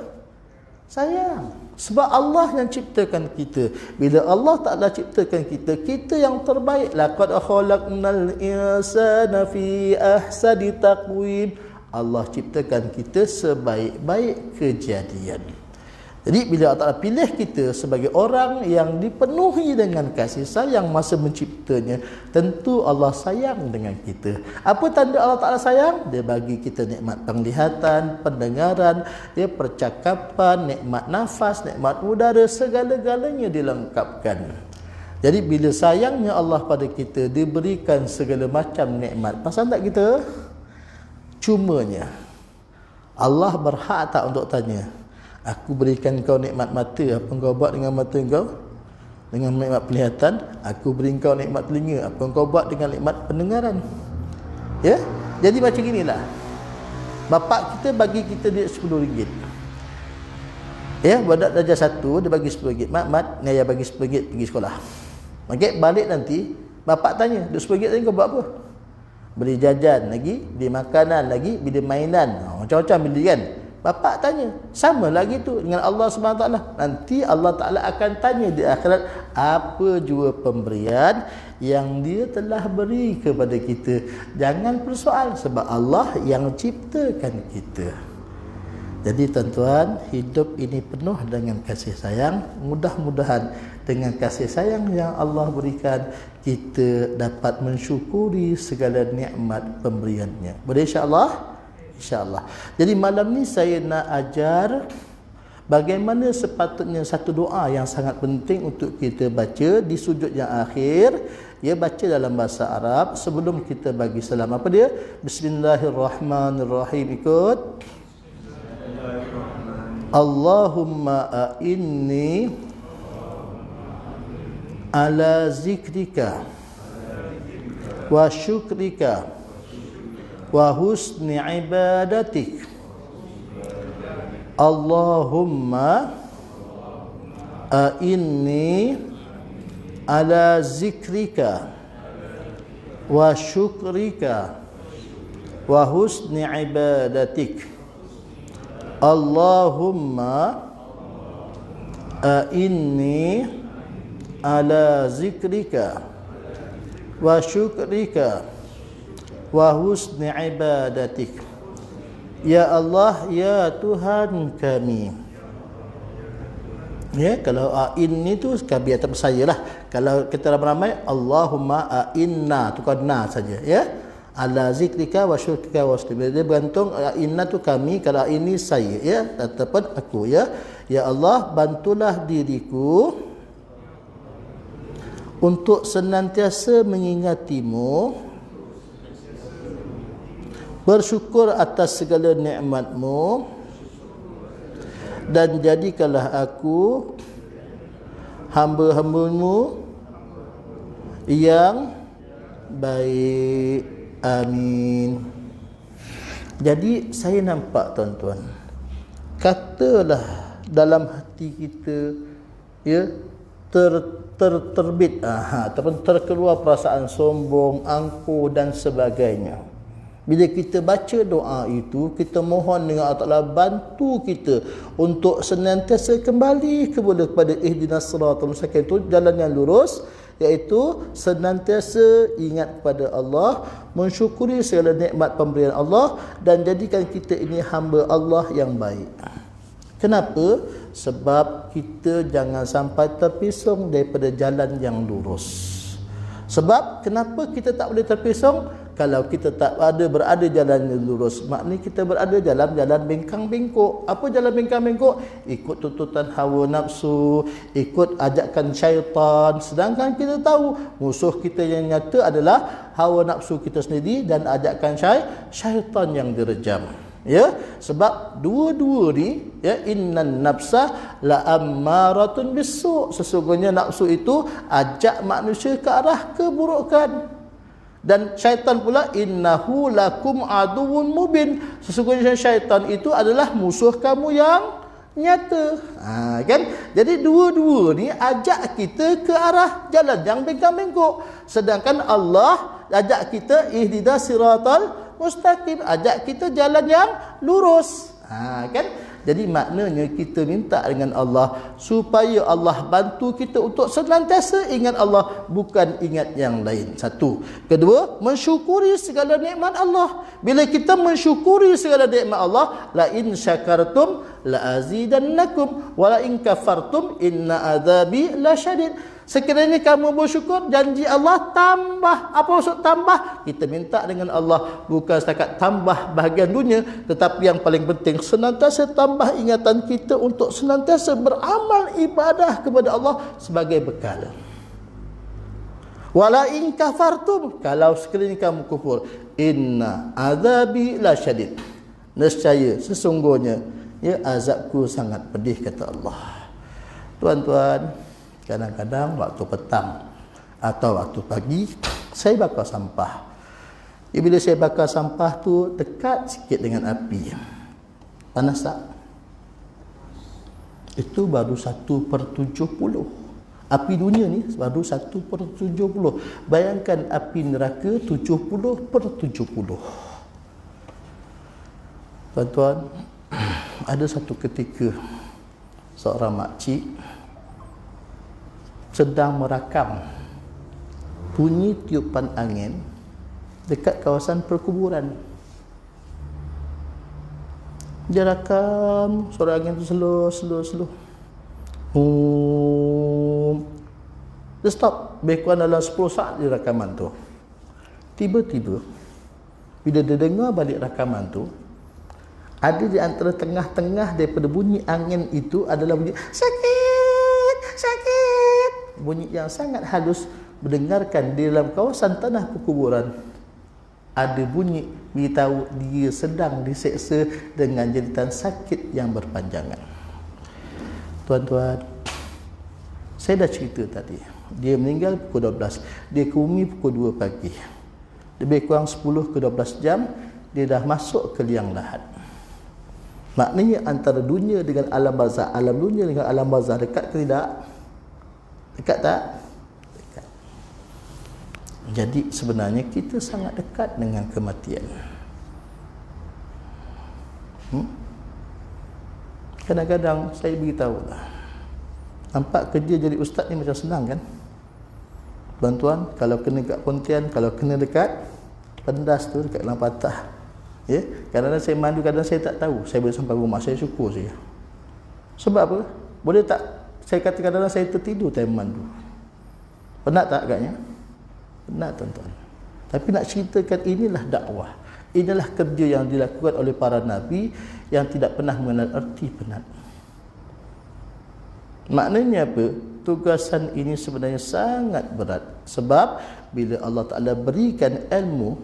Sayang. Sebab Allah yang ciptakan kita. Bila Allah Ta'ala ciptakan kita, kita yang terbaik. Laqad khalaqnal insana fi ahsani taqwim. Allah ciptakan kita sebaik-baik kejadian. Jadi bila Allah Ta'ala pilih kita sebagai orang yang dipenuhi dengan kasih sayang masa menciptanya, tentu Allah sayang dengan kita. Apa tanda Allah Ta'ala sayang? Dia bagi kita nikmat penglihatan, pendengaran, percakapan, nikmat nafas, nikmat udara, segala-galanya dilengkapkan. Jadi bila sayangnya Allah pada kita, diberikan segala macam nikmat. Pasal tak kita? Cumanya Allah berhak tak untuk tanya, aku berikan kau nikmat mata, apa kau buat dengan mata kau? Dengan nikmat penglihatan. Aku beri kau nikmat telinga, apa kau buat dengan nikmat pendengaran? Ya? Jadi macam inilah. Bapak kita bagi kita duit RM10. Ya, budak darjah 1 dia bagi RM10. Mat, ni ayah bagi RM10 pergi sekolah. Okey, balik nanti bapak tanya, duit RM10 tadi kau buat apa? Beli jajan lagi, beli makanan lagi, beli mainan. Macam-macam beli kan? Bapak tanya, sama lagi tu dengan Allah SWT. Nanti Allah Ta'ala akan tanya di akhirat, apa jua pemberian yang dia telah beri kepada kita. Jangan persoal, sebab Allah yang ciptakan kita. Jadi tuan-tuan, hidup ini penuh dengan kasih sayang. Mudah-mudahan dengan kasih sayang yang Allah berikan, kita dapat mensyukuri segala nikmat pemberiannya. Boleh insya-Allah? InsyaAllah. Jadi malam ni saya nak ajar bagaimana sepatutnya satu doa yang sangat penting untuk kita baca di sujud yang akhir. Ya, baca dalam bahasa Arab sebelum kita bagi salam. Apa dia? Bismillahirrahmanirrahim. Ikut. Allahumma a'inni ala zikrika wa syukrika wa husni ibadatik. Allahumma a'inni ala zikrika wa syukrika wa husni ibadatik. Allahumma a'inni ala zikrika wa syukrika wa husni ibadatik. Ya Allah, ya Tuhan kami. Ya, kalau a'inni tu kami atas saya lah. Kalau kita ramai-ramai, Allahumma a'inna, tu kan na saja, ya. Ala zikrika wa syukrika wa husni. Dia bergantung, a'inna tu kami, kalau ini saya, ya, ataupun aku, ya. Ya Allah, bantulah diriku untuk senantiasa mengingatimu, bersyukur atas segala nikmat-Mu, dan jadikanlah aku hamba-hamba-Mu yang baik. Amin. Jadi saya nampak tuan-tuan, katalah dalam hati kita, ya, terbit ataupun terkeluar perasaan sombong, angkuh dan sebagainya. Bila kita baca doa itu, kita mohon dengan Allah Ta'ala bantu kita untuk senantiasa kembali kepada ihdinas siratal mustaqim, itu jalan yang lurus, iaitu senantiasa ingat kepada Allah, mensyukuri segala nikmat pemberian Allah dan jadikan kita ini hamba Allah yang baik. Kenapa? Sebab kita jangan sampai terpisung daripada jalan yang lurus. Sebab kenapa kita tak boleh terpisung? Kalau kita tak berada jalan yang lurus, maknanya kita berada dalam jalan bengkang-bengkok. Apa jalan bengkang-bengkok? Ikut tuntutan hawa nafsu, ikut ajakan syaitan. Sedangkan kita tahu musuh kita yang nyata adalah hawa nafsu kita sendiri dan ajakan syaitan yang direjam. Ya, sebab dua-dua ni, ya, innan nafsa la ammaratun bisu'. Sesungguhnya nafsu itu ajak manusia ke arah keburukan. Dan syaitan pula innahu lakum aduwwun mubin. Sesungguhnya syaitan itu adalah musuh kamu yang nyata. Kan? Jadi dua-dua ni ajak kita ke arah jalan yang bengkang-bengkok. Sedangkan Allah ajak kita ihdinas siratal mustaqim, ajak kita jalan yang lurus. Kan? Jadi maknanya kita minta dengan Allah supaya Allah bantu kita untuk senantiasa ingat Allah, bukan ingat yang lain. Satu. Kedua, mensyukuri segala nikmat Allah. Bila kita mensyukuri segala nikmat Allah, la in syakartum la azidannakum wa la in kafartum inna adzabi lasyadid. Sekiranya kamu bersyukur, janji Allah tambah. Apa maksud tambah? Kita minta dengan Allah bukan setakat tambah bahagian dunia, tetapi yang paling penting senantiasa tambah ingatan kita untuk senantiasa beramal ibadah kepada Allah sebagai bekal. Wala in kafartum, kalau sekiranya kamu kufur, inna azabi lasyadid. Nescaya sesungguhnya ya azabku sangat pedih, kata Allah. Tuan-tuan, kadang-kadang waktu petang atau waktu pagi saya bakar sampah. Bila saya bakar sampah tu dekat sikit dengan api, panas tak? Itu baru 1/70. Api dunia ni baru 1/70. Bayangkan api neraka 70/70. Tuan-tuan, ada satu ketika seorang makcik sedang merakam bunyi tiupan angin dekat kawasan perkuburan. Dia rakam suara angin tu slow. Dia stop. Lebih kurang dalam 10 saat dia rakaman tu. Tiba-tiba bila dia dengar balik rakaman tu, ada di antara tengah-tengah daripada bunyi angin itu adalah bunyi sakit. Bunyi yang sangat halus mendengarkan di dalam kawasan tanah perkuburan. Ada bunyi beritahu dia sedang diseksa dengan jeritan sakit yang berpanjangan. Tuan-tuan, saya dah cerita tadi, dia meninggal pukul 12, dia ke bumi pukul 2 pagi. Lebih kurang 10 ke 12 jam dia dah masuk ke liang lahat. Maknanya antara dunia dengan alam barzakh, alam dunia dengan alam barzakh dekat ke tidak? Dekat tak? Dekat. Jadi sebenarnya kita sangat dekat dengan kematian. Kadang-kadang saya beritahu lah, nampak kerja jadi ustaz ni macam senang kan? Tuan-tuan, kalau kena kat Pontian, kalau kena dekat pendas tu, dekat dalam patah, ya, kadang-kadang saya mandu, kadang-kadang saya tak tahu. Saya boleh sampai rumah, saya syukur saja. Sebab apa? Boleh tak saya kata kadang-kadang saya tertidur time mandu. Penat tak agaknya? Penat, tuan-tuan. Tapi nak ceritakan inilah dakwah. Inilah kerja yang dilakukan oleh para nabi yang tidak pernah mengenal erti penat. Maknanya apa? Tugasan ini sebenarnya sangat berat. Sebab bila Allah Ta'ala berikan ilmu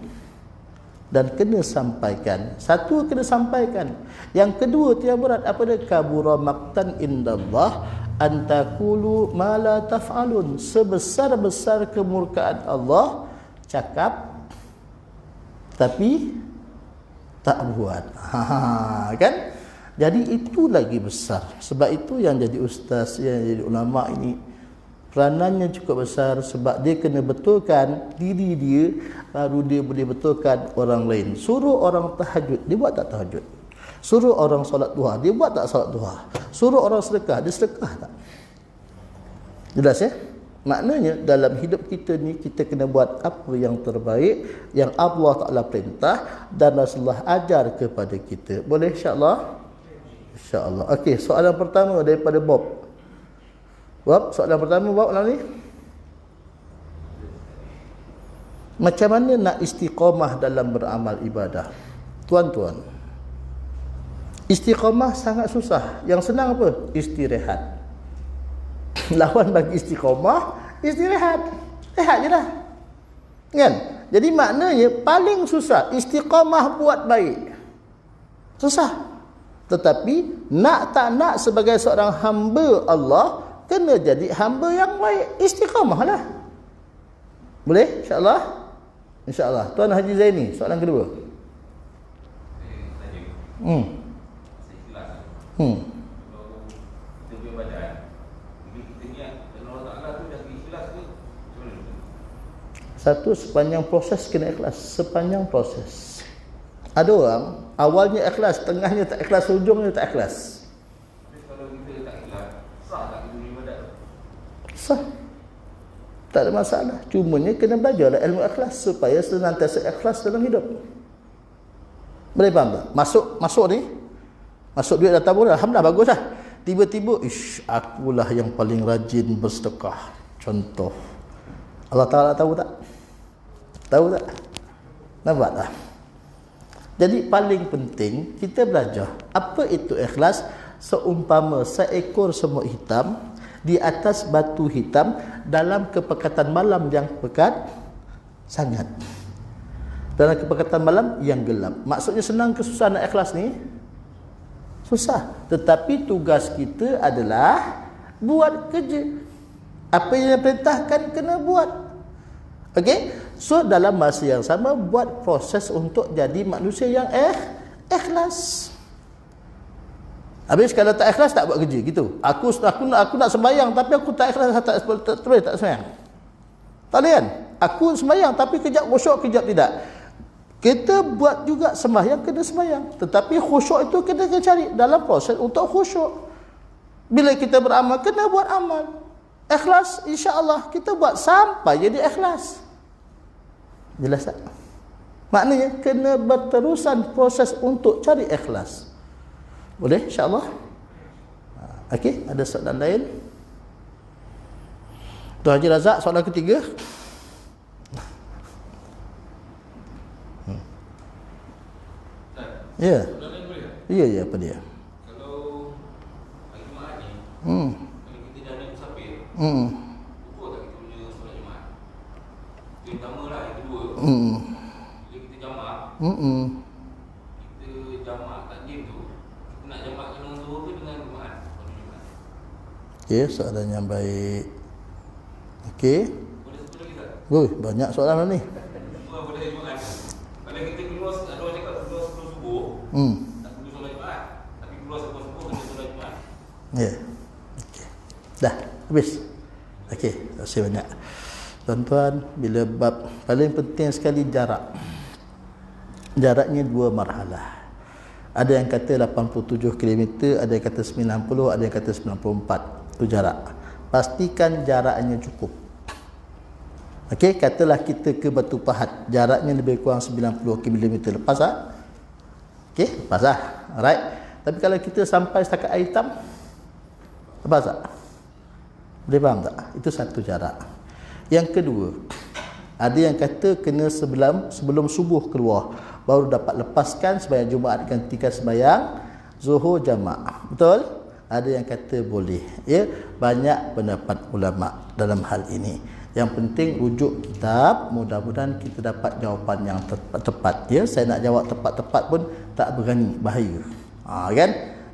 dan kena sampaikan, satu kena sampaikan, yang kedua tu yang berat. Apa dia? Kabura maqtan indallah antakulu ma la taf'alun. Sebesar-besar kemurkaan Allah cakap tapi tak buat. Kan? Jadi itu lagi besar. Sebab itu yang jadi ustaz, yang jadi ulama ini peranannya cukup besar. Sebab dia kena betulkan diri dia, baru dia boleh betulkan orang lain. Suruh orang tahajud, dia buat tak tahajud? Suruh orang solat duha, dia buat tak solat duha? Suruh orang sedekah, dia sedekah tak? Jelas ya? Maknanya dalam hidup kita ni kita kena buat apa yang terbaik yang Allah Ta'ala perintah dan Rasulullah ajar kepada kita. Boleh insya-Allah? Insya-Allah. Okey, soalan pertama daripada Bob. Bob, soalan pertama Bob lah ni. Macam mana nak istiqamah dalam beramal ibadah? Tuan-tuan, istiqamah sangat susah. Yang senang apa? Istirahat. Lawan bagi istiqamah, istirahat. Rehat je lah. Kan? Jadi maknanya paling susah istiqamah buat baik. Susah. Tetapi nak tak nak sebagai seorang hamba Allah, kena jadi hamba yang baik. Istiqamah lah. Boleh? InsyaAllah? InsyaAllah. Tuan Haji Zaini, soalan kedua. Satu, sepanjang proses kena ikhlas. Sepanjang proses. Ada orang awalnya ikhlas, tengahnya tak ikhlas, hujungnya tak ikhlas. Kalau kita tak ikhlas, sah tak kita beribadat? Sah. Tak ada masalah. Cumanya kena belajarlah ilmu ikhlas supaya senantiasa ikhlas dalam hidup. Boleh faham tak? Masuk ni. Masuk duit dah tabung dah. Alhamdulillah, bagus lah. Tiba-tiba, akulah yang paling rajin bersedekah. Contoh. Allah Ta'ala tahu tak? Tahu tak? Nampak tak? Jadi paling penting kita belajar apa itu ikhlas. Seumpama seekor semut hitam di atas batu hitam dalam kepekatan malam yang pekat sangat. Dalam kepekatan malam yang gelap. Maksudnya senang ke susah nak ikhlas ni? Susah. Tetapi tugas kita adalah buat kerja. Apa yang diperintahkan kena buat. Okey? So dalam masa yang sama buat proses untuk jadi manusia yang ikhlas. Habis kalau tak ikhlas tak buat kerja gitu. Aku nak sembahyang tapi aku tak ikhlas, tak sembahyang. Tak boleh kan? Aku sembahyang tapi kejap khusyuk, kejap tidak. Kita buat juga sembahyang, kena sembahyang. Tetapi khusyuk itu kena cari dalam proses untuk khusyuk. Bila kita beramal, kena buat amal. Ikhlas, insya-Allah kita buat sampai jadi ikhlas. Jelas tak? Maknanya kena berterusan proses untuk cari ikhlas. Boleh insya-Allah? Okey, ada soalan lain? Tuan Haji Razak, soalan ketiga. Ya. Ya, apa dia? Kalau hari Jumaat ni, kalau kita dah naik musafir, lupa tak kita punya solat Jumaat? Itu yang pertama lah, yang kedua. Bila kita jamak, kita jamak takjim tu, kita nak jamak dengan Zuhur ke dengan Jumaat? Okey, soalan yang baik. Okey. Boleh satu lagi tak? Banyak soalan ni. Semua boleh Jumaat. Kalau kita keluar, ada orang cakap keluar sebelum subuh, tak perlu solat Jumaat. Tapi keluar sebelum subuh, kena solat Jumaat. Ya. Okey. Dah, habis. Okey, terima kasih banyak. Tuan-tuan, bila bab paling penting sekali jarak. Jaraknya 2 marhalah. Ada yang kata 87 km, ada yang kata 90, ada yang kata 94. Itu jarak. Pastikan jaraknya cukup. Okey, katalah kita ke Batu Pahat, jaraknya lebih kurang 90 km. Lepas tak? Okey, lepas tak? Alright. Tapi kalau kita sampai setakat air hitam, lepas tak? Boleh faham tak? Itu satu jarak. Yang kedua, ada yang kata kena sebelum subuh keluar, baru dapat lepaskan sembahyang Jumaat gantikan sembahyang Zuhur jamak. Betul? Ada yang kata boleh. Ya, banyak pendapat ulama dalam hal ini. Yang penting rujuk kitab, mudah-mudahan kita dapat jawapan yang tepat. Ya, saya nak jawab tepat-tepat pun tak berani, bahaya. Kan?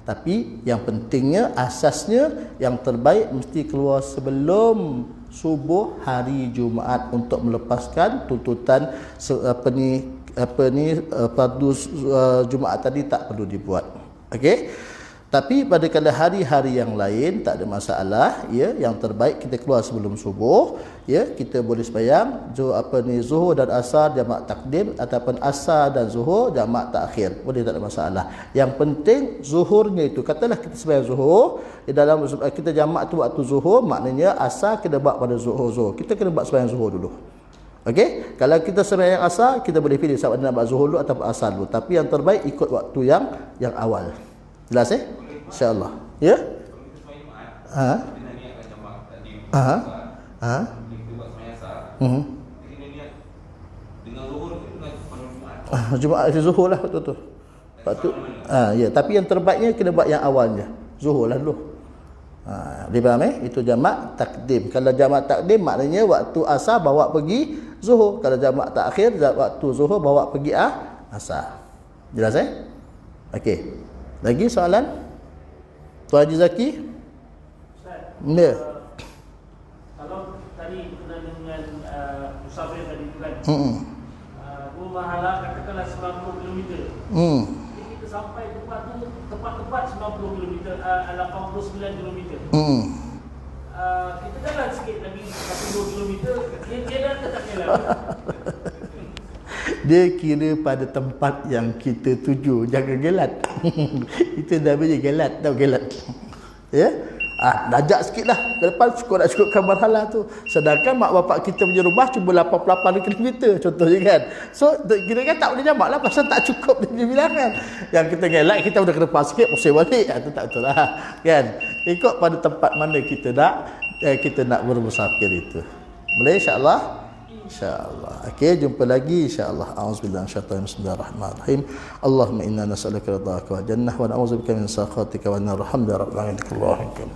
Tapi yang pentingnya, asasnya yang terbaik mesti keluar sebelum subuh hari Jumaat untuk melepaskan tuntutan fardu Jumaat tadi tak perlu dibuat. Okey. Tapi pada kala hari-hari yang lain tak ada masalah, ya. Yang terbaik kita keluar sebelum subuh, ya. Kita boleh sembahyang zuhur dan asar jamak takdim ataupun asar dan zuhur jamak takhir. Boleh, tak ada masalah. Yang penting zuhurnya itu, katalah kita sembahyang zuhur, di dalam kita jamak tu waktu zuhur, maknanya asar kena buat pada zuhur. Kita kena buat sembahyang zuhur dulu. Okey, kalau kita sembahyang asar, kita boleh pilih sama ada nak buat zuhur dulu ataupun asar dulu. Tapi yang terbaik ikut waktu yang awal. Jelas InsyaAllah. Ya? Ha? Ha? Ha? Jumaat zuhur lah betul-betul. Waktu ya, tapi yang terbaiknya kena buat yang awalnya. Zuhur lah dulu. Dia faham Itu jamak takdim. Kalau jamak takdim maknanya waktu asar bawa pergi zuhur. Kalau jamak takhir waktu zuhur bawa pergi asar. Jelas Okey. Lagi soalan? Tuan Haji Zaki? Ustaz, ya. Kalau tadi berkenaan dengan musafir tadi tu kan, rumah halal katakanlah 90 km. Jadi kita sampai tempat tu tepat-tepat 90 km, 89 km. Kita jalan sikit lagi 1-2 km, dia dah tak jalan. Dia kira pada tempat yang kita tuju. Jangan gelat. Itu dah boleh gelat. Tahu gelat? Ya? Dajak sikit lah. Ke depan nak cukupkan marhalah tu. Sedangkan mak bapak kita punya rumah cuma 88 km contohnya kan. So kira kan tak boleh jamak lah pasal tak cukup dia punya bilangan. Yang kita gelat, kita udah ke depan sikit pusing balik. Itu tak betul lah. Kan? Ikut pada tempat mana kita nak bermusafir itu. Boleh insya-Allah? InsyaAllah. Okey, jumpa lagi insyaAllah. A'udzubillahi minasyaitonir rajim. Bismillahirrahmanirrahim. Allahumma inna nas'aluka ridhaka wa jannah wa na'udzubika min sakhatika wa nar. Alhamdulillah rabbil alamin.